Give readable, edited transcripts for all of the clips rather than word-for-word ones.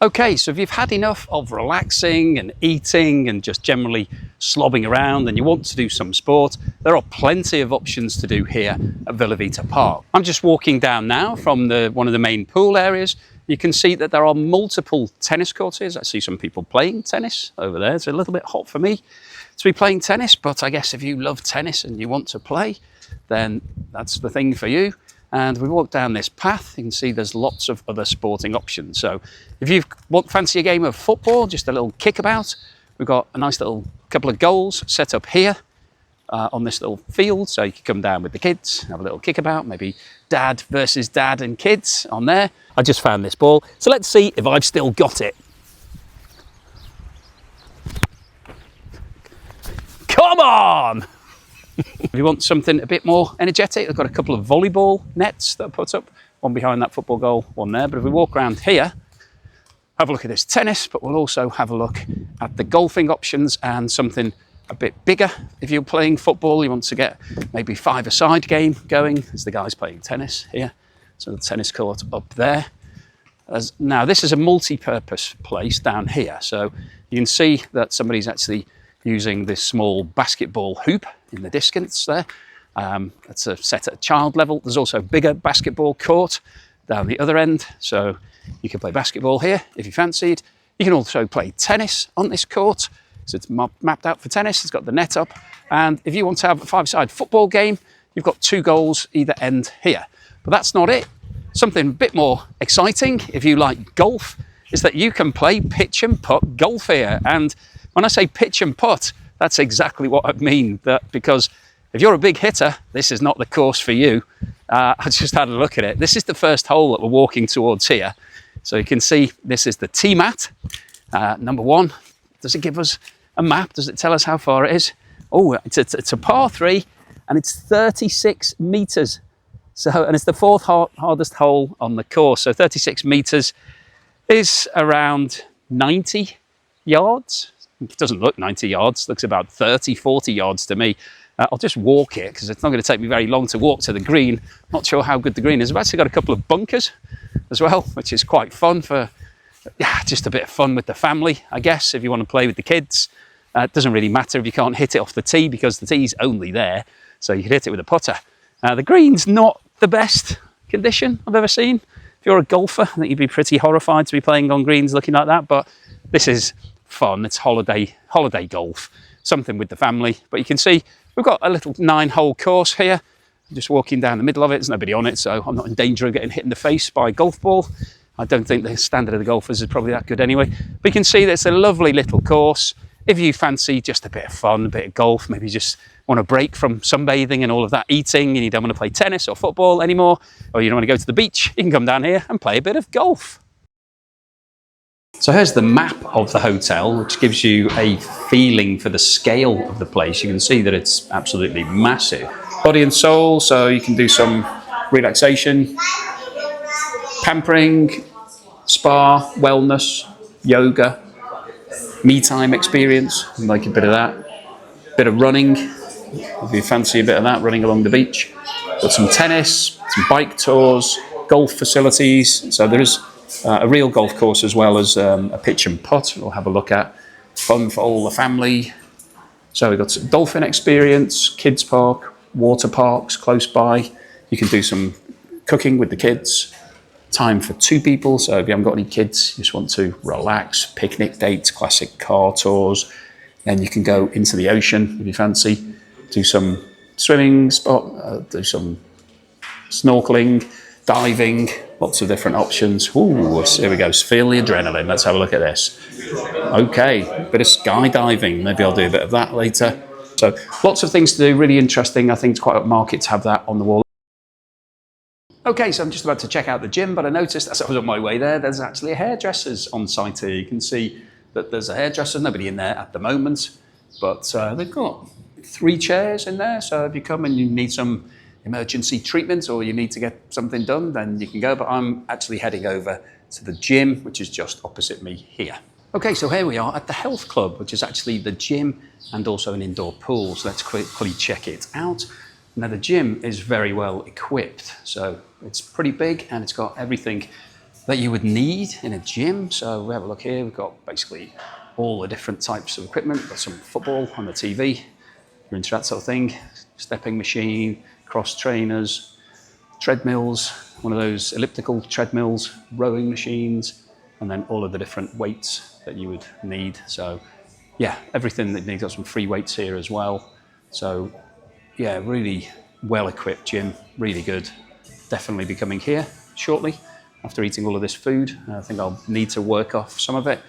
Okay, so if you've had enough of relaxing and eating and just generally slobbing around and you want to do some sport, there are plenty of options to do here at Vila Vita Park. I'm just walking down now from one of the main pool areas. You can see that there are multiple tennis courts here. I see some people playing tennis over there. It's a little bit hot for me to be playing tennis, but I guess if you love tennis and you want to play, then that's the thing for you. And we walk down this path, you can see there's lots of other sporting options. So if you fancy a game of football, just a little kickabout, we've got a nice little couple of goals set up here on this little field. So you can come down with the kids, have a little kickabout, maybe dad versus dad and kids on there. I just found this ball. So let's see if I've still got it. Come on! If you want something a bit more energetic, I've got a couple of volleyball nets that I put up, one behind that football goal, one there. But if we walk around here, have a look at this tennis, but we'll also have a look at the golfing options and something a bit bigger. If you're playing football, you want to get maybe five-a-side game going. There's the guys playing tennis here. So the tennis court up there. Now this is a multi-purpose place down here. So you can see that somebody's actually using this small basketball hoop in the distance there. That's set at child level. There's also a bigger basketball court down the other end. So you can play basketball here if you fancied. You can also play tennis on this court. So it's mapped out for tennis. It's got the net up. And if you want to have a five-side football game, you've got two goals either end here. But that's not it. Something a bit more exciting, if you like golf, is that you can play pitch and putt golf here. And when I say pitch and putt, that's exactly what I mean. Because if you're a big hitter, this is not the course for you. I just had a look at it. This is the first hole that we're walking towards here. So you can see this is the tee mat. Number one, does it give us a map? Does it tell us how far it is? Oh, it's a par 3 and it's 36 meters. So, and it's the fourth hardest hole on the course. So 36 meters is around 90 yards. It doesn't look 90 yards, looks about 30, 40 yards to me. I'll just walk it because it's not going to take me very long to walk to the green. Not sure how good the green is. I've actually got a couple of bunkers as well, which is quite fun for just a bit of fun with the family, I guess, if you want to play with the kids. It doesn't really matter if you can't hit it off the tee because the tee's only there, so you can hit it with a putter. The green's not the best condition I've ever seen. If you're a golfer, I think you'd be pretty horrified to be playing on greens looking like that, but this is fun. It's holiday golf, something with the family. But you can see we've got a little 9-hole course here. I'm just walking down the middle of it. There's nobody on it, so I'm not in danger of getting hit in the face by a golf ball. I don't think the standard of the golfers is probably that good anyway. But you can see that it's a lovely little course. If you fancy just a bit of fun, a bit of golf, maybe just want a break from sunbathing and all of that eating, and you don't want to play tennis or football anymore, or you don't want to go to the beach, you can come down here and play a bit of golf. So here's the map of the hotel, which gives you a feeling for the scale of the place. You can see that it's absolutely massive. Body and soul, so you can do some relaxation, pampering, spa, wellness, yoga, me time experience, like a bit of that. Bit of running, if you fancy a bit of that, running along the beach. Got some tennis, some bike tours, golf facilities. So there is a real golf course as well as a pitch and putt we'll have a look at. Fun for all the family. So we've got some dolphin experience, kids park, water parks close by. You can do some cooking with the kids. Time for 2 people, so if you haven't got any kids, you just want to relax, picnic dates, classic car tours. Then you can go into the ocean if you fancy, do some swimming spot, do some snorkeling, diving, lots of different options. Ooh, here we go, feel the adrenaline. Let's have a look at this. Okay, bit of skydiving, maybe I'll do a bit of that later. So lots of things to do, really interesting. I think it's quite a market to have that on the wall. Okay, so I'm just about to check out the gym, but I noticed as I was on my way there, there's actually a hairdresser's on site here. You can see that there's a hairdresser, nobody in there at the moment, but they've got 3 chairs in there. So if you come and you need some emergency treatment or you need to get something done, then you can go. But I'm actually heading over to the gym, which is just opposite me here. Okay, so here we are at the health club, which is actually the gym and also an indoor pool. So let's quickly check it out. Now the gym is very well equipped, so it's pretty big and it's got everything that you would need in a gym. So we have a look here. We've got basically all the different types of equipment. We've got some football on the TV. You're into that sort of thing. Stepping machine, cross trainers, treadmills, one of those elliptical treadmills, rowing machines, and then all of the different weights that you would need. So yeah, everything that you need. Got some free weights here as well. So yeah, really well equipped gym, really good. Definitely be coming here shortly after eating all of this food. I think I'll need to work off some of it.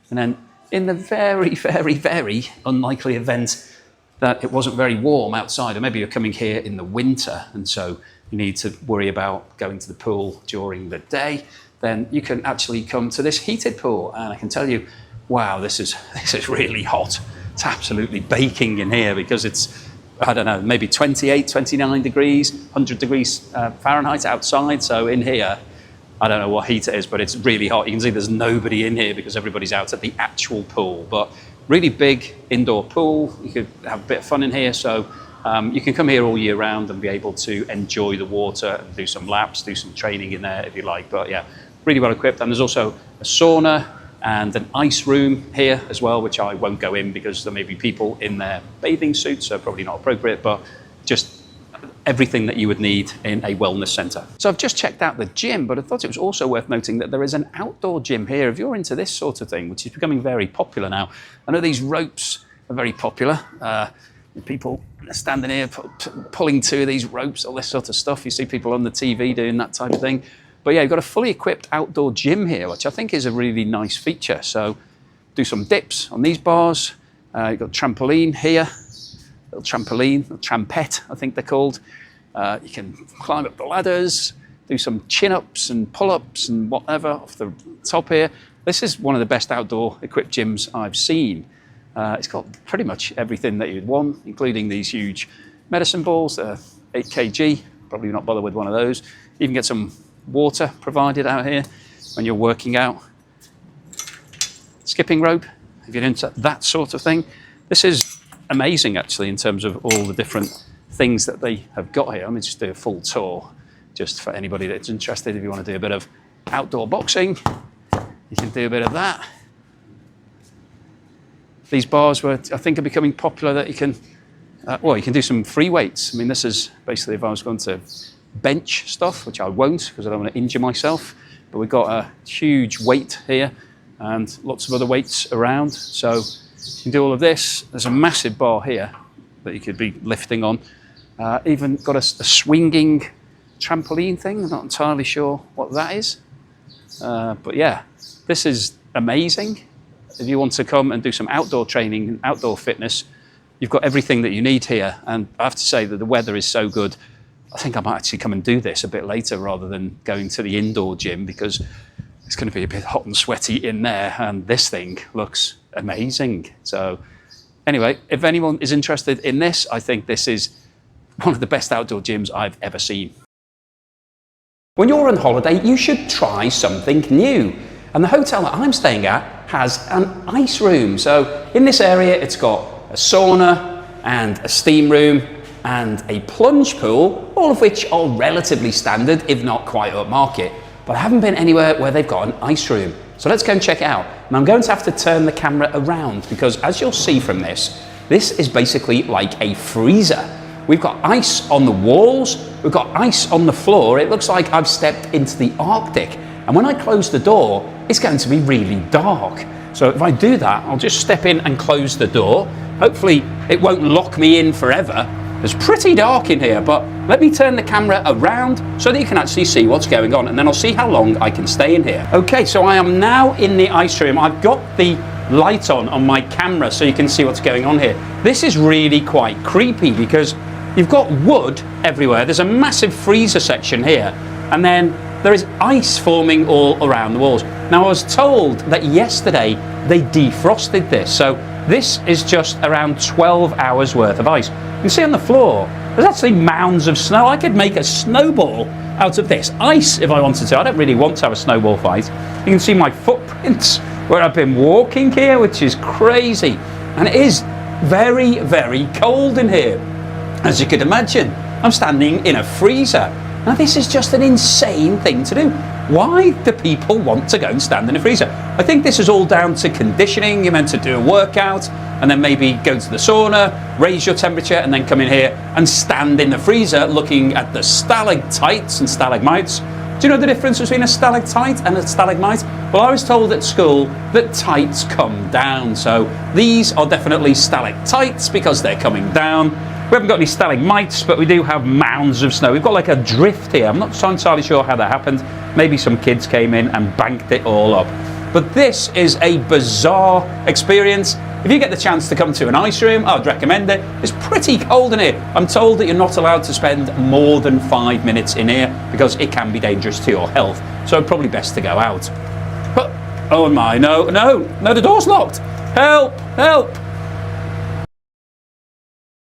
And then in the very, very, very unlikely event that it wasn't very warm outside, or maybe you're coming here in the winter and so you need to worry about going to the pool during the day, then you can actually come to this heated pool. And I can tell you, wow, this is really hot. It's absolutely baking in here because it's, I don't know, maybe 28, 29 degrees, 100 degrees Fahrenheit outside. So in here, I don't know what heat it is, but it's really hot. You can see there's nobody in here because everybody's out at the actual pool. But really big indoor pool. You could have a bit of fun in here. So you can come here all year round and be able to enjoy the water and do some laps, do some training in there if you like. But yeah, really well equipped. And there's also a sauna and an ice room here as well, which I won't go in because there may be people in their bathing suits, so probably not appropriate, but just everything that you would need in a wellness centre. So I've just checked out the gym, but I thought it was also worth noting that there is an outdoor gym here. If you're into this sort of thing, which is becoming very popular now, I know these ropes are very popular. People standing here pulling two of these ropes, all this sort of stuff. You see people on the TV doing that type of thing. But yeah, you've got a fully equipped outdoor gym here, which I think is a really nice feature. So do some dips on these bars. You've got trampoline here, little trampoline, little trampette, I think they're called. You can climb up the ladders, do some chin-ups and pull-ups and whatever off the top here. This is one of the best outdoor equipped gyms I've seen. It's got pretty much everything that you'd want, including these huge medicine balls. They're 8 kg, probably not bother with one of those. You can get some water provided out here when you're working out. Skipping rope, if you're into that sort of thing. This is amazing actually in terms of all the different things that they have got here. Let me just do a full tour just for anybody that's interested. If you want to do a bit of outdoor boxing, you can do a bit of that. These bars I think are becoming popular that you can, you can do some free weights. I mean, this is basically if I was going to bench stuff, which I won't because I don't want to injure myself, but we've got a huge weight here and lots of other weights around. So you can do all of this. There's a massive bar here that you could be lifting on. Even got a swinging trampoline thing. I'm not entirely sure what that is. But yeah, this is amazing. If you want to come and do some outdoor training and outdoor fitness, you've got everything that you need here. And I have to say that the weather is so good. I think I might actually come and do this a bit later rather than going to the indoor gym because it's going to be a bit hot and sweaty in there. And this thing looks amazing. So anyway, if anyone is interested in this, I think this is one of the best outdoor gyms I've ever seen. When you're on holiday, you should try something new. And the hotel that I'm staying at has an ice room. So in this area, it's got a sauna and a steam room and a plunge pool, all of which are relatively standard, if not quite upmarket. But I haven't been anywhere where they've got an ice room. So let's go and check it out. And I'm going to have to turn the camera around because as you'll see from this is basically like a freezer. We've got ice on the walls, we've got ice on the floor. It looks like I've stepped into the Arctic. And when I close the door, it's going to be really dark. So if I do that, I'll just step in and close the door. Hopefully it won't lock me in forever. It's pretty dark in here, but let me turn the camera around so that you can actually see what's going on, and then I'll see how long I can stay in here. Okay, so I am now in the ice room. I've got the light on my camera so you can see what's going on here. This is really quite creepy because you've got wood everywhere. There's a massive freezer section here, and then there is ice forming all around the walls. Now, I was told that yesterday they defrosted this, so this is just around 12 hours worth of ice. You can see on the floor, there's actually mounds of snow. I could make a snowball out of this ice if I wanted to. I don't really want to have a snowball fight. You can see my footprints where I've been walking here, which is crazy. And it is very, very cold in here. As you could imagine, I'm standing in a freezer. Now, this is just an insane thing to do. Why do people want to go and stand in a freezer? I think this is all down to conditioning. You're meant to do a workout and then maybe go to the sauna, raise your temperature, and then come in here and stand in the freezer looking at the stalactites and stalagmites. Do you know the difference between a stalactite and a stalagmite? Well, I was told at school that tights come down. So these are definitely stalactites because they're coming down. We haven't got any stalagmites, but we do have mounds of snow. We've got like a drift here. I'm not entirely sure how that happened. Maybe some kids came in and banked it all up. But this is a bizarre experience. If you get the chance to come to an ice room, I'd recommend it. It's pretty cold in here. I'm told that you're not allowed to spend more than 5 minutes in here because it can be dangerous to your health. So probably best to go out. But, oh my, no, the door's locked. Help, help.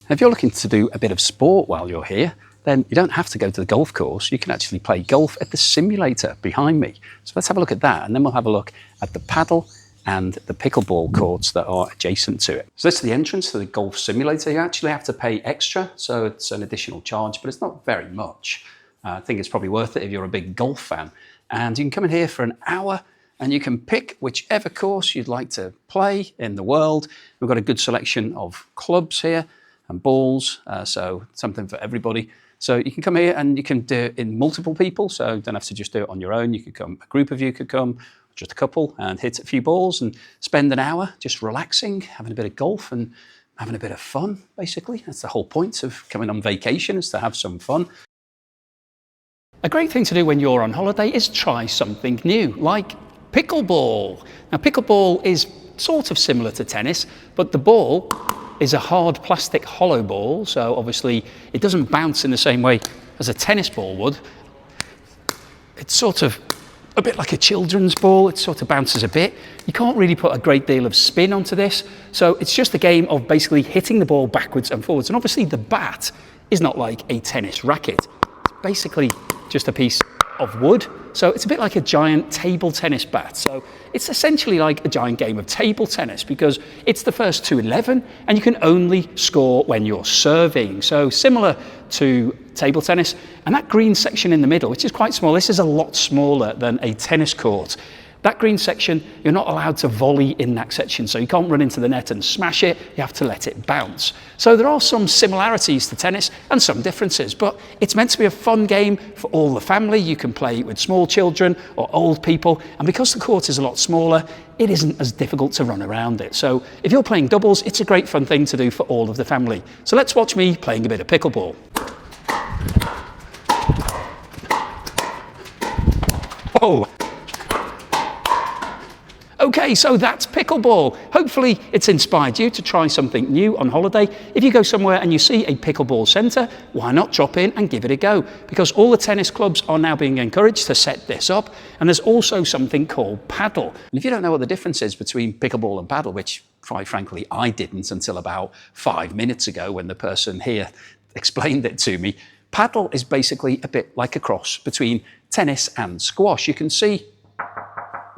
If you're looking to do a bit of sport while you're here, then you don't have to go to the golf course. You can actually play golf at the simulator behind me. So let's have a look at that, and then we'll have a look at the paddle and the pickleball courts that are adjacent to it. So this is the entrance to the golf simulator. You actually have to pay extra, so it's an additional charge, but it's not very much. I think it's probably worth it if you're a big golf fan. And you can come in here for an hour and you can pick whichever course you'd like to play in the world. We've got a good selection of clubs here and balls, so something for everybody. So you can come here and you can do it in multiple people, so you don't have to just do it on your own. You could come, a group of you could come, just a couple, and hit a few balls and spend an hour just relaxing, having a bit of golf and having a bit of fun, basically. That's the whole point of coming on vacation, is to have some fun. A great thing to do when you're on holiday is try something new, like pickleball. Now, pickleball is sort of similar to tennis, but the ball is a hard plastic hollow ball, so obviously it doesn't bounce in the same way as a tennis ball would. It's sort of a bit like a children's ball. It sort of bounces a bit. You can't really put a great deal of spin onto this, so it's just a game of basically hitting the ball backwards and forwards. And obviously the bat is not like a tennis racket. It's basically just a piece of wood, so it's a bit like a giant table tennis bat. So it's essentially like a giant game of table tennis because it's the first to 11 and you can only score when you're serving. So similar to table tennis. And that green section in the middle, which is quite small, this is a lot smaller than a tennis court. That green section, you're not allowed to volley in that section, so you can't run into the net and smash it, you have to let it bounce. So there are some similarities to tennis and some differences, but it's meant to be a fun game for all the family. You can play with small children or old people, and because the court is a lot smaller, it isn't as difficult to run around it. So if you're playing doubles, it's a great fun thing to do for all of the family. So let's watch me playing a bit of pickleball. Oh! Okay, so that's pickleball. Hopefully it's inspired you to try something new on holiday. If you go somewhere and you see a pickleball centre, why not drop in and give it a go? Because all the tennis clubs are now being encouraged to set this up, and there's also something called PADEL. And if you don't know what the difference is between pickleball and PADEL, which quite frankly I didn't until about 5 minutes ago when the person here explained it to me, PADEL is basically a bit like a cross between tennis and squash. You can see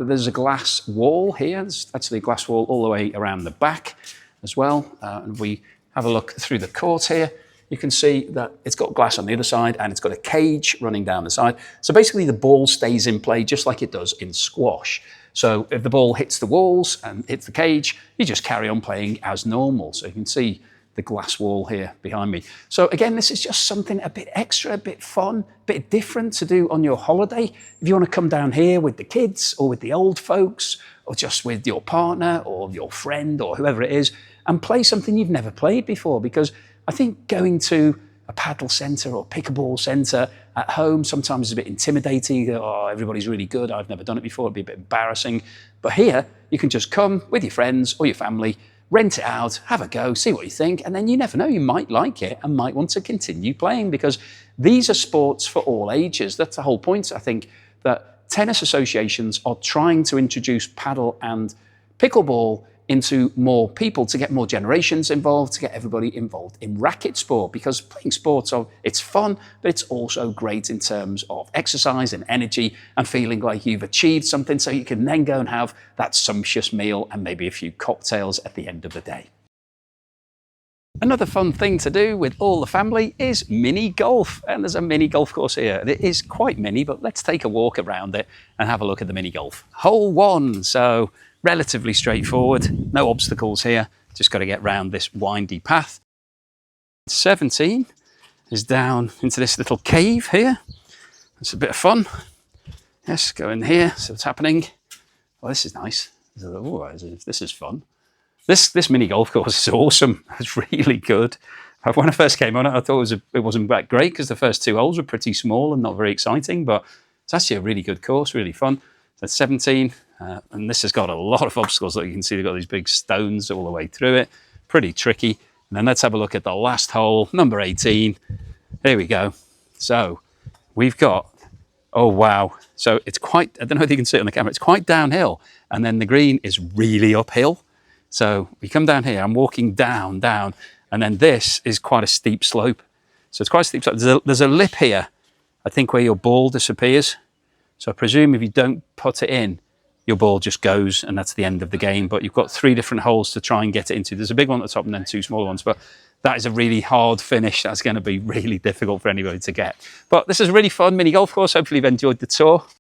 there's a glass wall here. There's actually a glass wall all the way around the back as well. And we have a look through the court here. You can see that it's got glass on the other side and it's got a cage running down the side. So basically the ball stays in play just like it does in squash. So if the ball hits the walls and hits the cage, you just carry on playing as normal. So you can see the glass wall here behind me. So again, this is just something a bit extra, a bit fun, a bit different to do on your holiday. If you want to come down here with the kids or with the old folks or just with your partner or your friend or whoever it is and play something you've never played before, because I think going to a paddle centre or pickleball centre at home sometimes is a bit intimidating. Oh, everybody's really good. I've never done it before. It'd be a bit embarrassing. But here you can just come with your friends or your family, rent it out, have a go, see what you think, and then you never know, you might like it and might want to continue playing, because these are sports for all ages. That's the whole point, I think, that tennis associations are trying to introduce paddle and pickleball into more people, to get more generations involved, to get everybody involved in racket sport, because playing sports, it's fun, but it's also great in terms of exercise and energy and feeling like you've achieved something, so you can then go and have that sumptuous meal and maybe a few cocktails at the end of the day. Another fun thing to do with all the family is mini golf, and there's a mini golf course here. It is quite mini, but let's take a walk around it and have a look at the mini golf. Hole 1, so relatively straightforward, no obstacles here, just got to get round this windy path. 17 is down into this little cave here. It's a bit of fun. Yes, go in here, see what's happening. Oh, this is nice. Oh, this is fun. This mini golf course is awesome. It's really good. When I first came on it, I thought it wasn't that great because the first 2 holes were pretty small and not very exciting, but it's actually a really good course, really fun. That's 17, and this has got a lot of obstacles that you can see. They've got these big stones all the way through it. Pretty tricky. And then let's have a look at the last hole, number 18. Here we go. So we've got, oh wow. So it's quite, I don't know if you can see it on the camera, it's quite downhill. And then the green is really uphill. So we come down here, I'm walking down, and then this is quite a steep slope. So it's quite a steep slope. There's a lip here, I think, where your ball disappears. So I presume if you don't put it in, your ball just goes and that's the end of the game. But you've got 3 different holes to try and get it into. There's a big one at the top and then 2 smaller ones. But that is a really hard finish. That's going to be really difficult for anybody to get. But this is a really fun mini golf course. Hopefully you've enjoyed the tour.